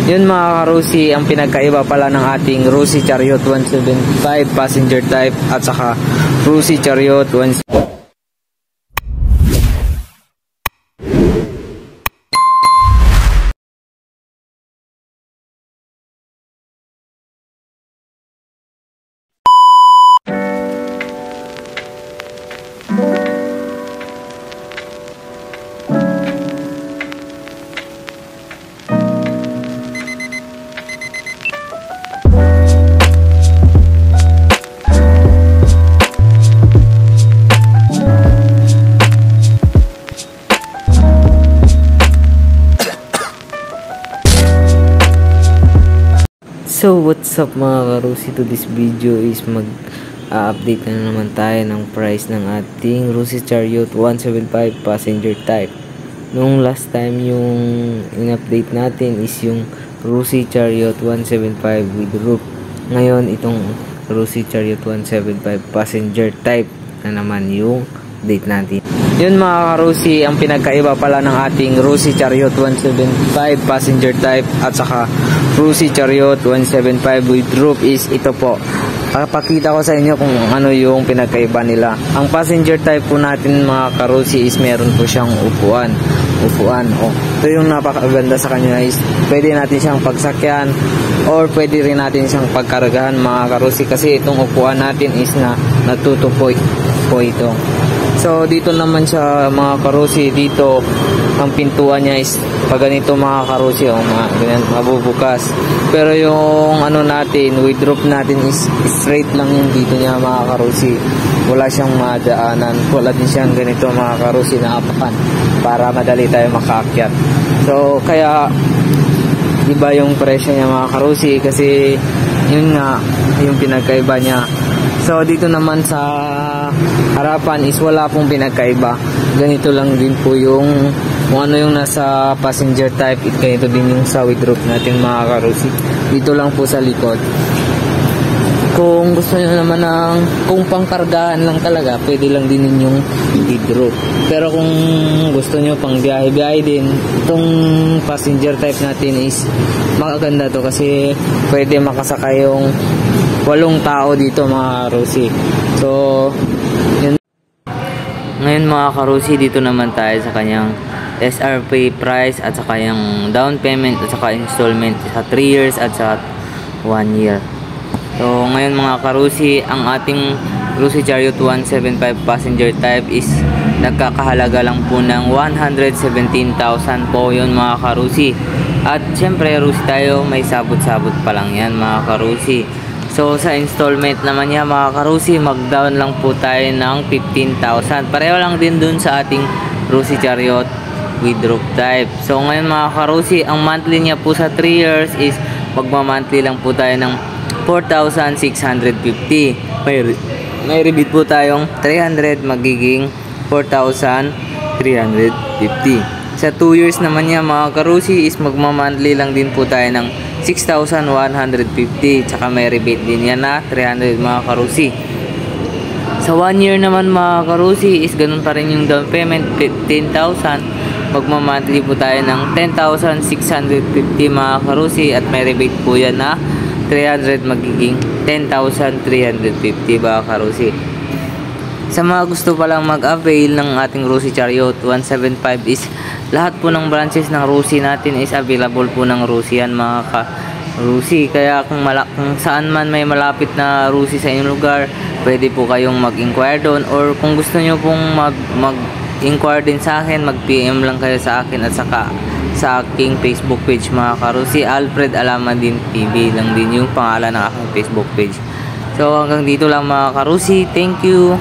Yun mga karusi, ang pinagkaiba pala ng ating Rusi Chariot 175 passenger type at saka Rusi Chariot 175. So what's up mga karusi, to this video is mag-update na naman tayo ng price ng ating Rusi Chariot 175 passenger type. Nung last time yung in-update natin is yung Rusi Chariot 175 with roof. Ngayon itong Rusi Chariot 175 passenger type na naman yung update natin. Yun mga karusi, ang pinagkaiba pala ng ating Rusi Chariot 175 passenger type at saka Rusi Chariot 175 with roof is ito po. Papakita ko sa inyo kung ano yung pinagkaiba nila. Ang passenger type po natin mga karusi is meron po siyang upuan. Ito yung napakaganda sa kanya is pwede natin siyang pagsakyan or pwede rin natin siyang pagkargahan mga karusi, kasi itong upuan natin is natutupoy po ito. So dito naman siya mga karusi, dito ang pintuan niya is pag ganito mga karusi, ganyan mabubukas. Pero yung ano natin, with roof natin is straight lang yung dito niya mga karusi. Wala siyang madaanan, wala din siyang ganito mga karusi na apakan para madali tayo makaakyat. So kaya iba yung presyo niya mga karusi, kasi yun nga yung pinagkaiba niya. So dito naman sa harapan is wala pong pinagkaiba. Ganito lang din po yung kung ano yung nasa passenger type, ganito din yung sa with roof natin mga karusi. Dito lang po sa likod. Kung gusto nyo naman kung pangkargaan lang talaga, pwede lang din yung with roof. Pero kung gusto nyo pang biyahe-biyahe din, itong passenger type natin is maganda to, kasi pwede makasakay yung 8 tao dito mga karusi. So yun. Ngayon mga karusi, dito naman tayo sa kanyang SRP price at saka yung down payment at saka installment sa 3 years at saka 1 year. So ngayon mga karusi, ang ating Rusi Chariot 175 passenger type is nagkakahalaga lang po ng 117,000 po yun mga karusi. At syempre Rusi tayo, may sabot-sabot pa lang yan mga karusi. So sa installment naman niya mga karusi, mag-down lang po tayo ng 15,000. Pareho lang din dun sa ating Rusi Chariot with roof type. So ngayon mga karusi, ang monthly niya po sa 3 years is magma-monthly lang po tayo ng 4,650. May rebate po tayong 300, magiging 4,350. Sa 2 years naman niya mga karusi is magma-monthly lang din po tayo ng 6,150, tsaka may rebate din yan na 300 mga karusi. Sa 1 year naman mga karusi is ganun pa rin yung down payment, 15,000. Magma-monthly po tayo ng 10,650 mga karusi at may rebate po yan na 300, magiging 10,350 mga karusi. Sa mga gusto palang mag-avail ng ating Rusi Chariot 175 is lahat po ng branches ng Rusi natin is available po ng Rusi yan mga ka-Rusi. Kaya kung saan man may malapit na Rusi sa inyong lugar, pwede po kayong mag-inquire doon, or kung gusto nyo pong mag-inquire din sa akin, mag-PM lang kayo sa akin at saka sa aking Facebook page mga karusi. Alfred Alamadin TV lang din yung pangalan ng aking Facebook page. So hanggang dito lang mga karusi. Thank you.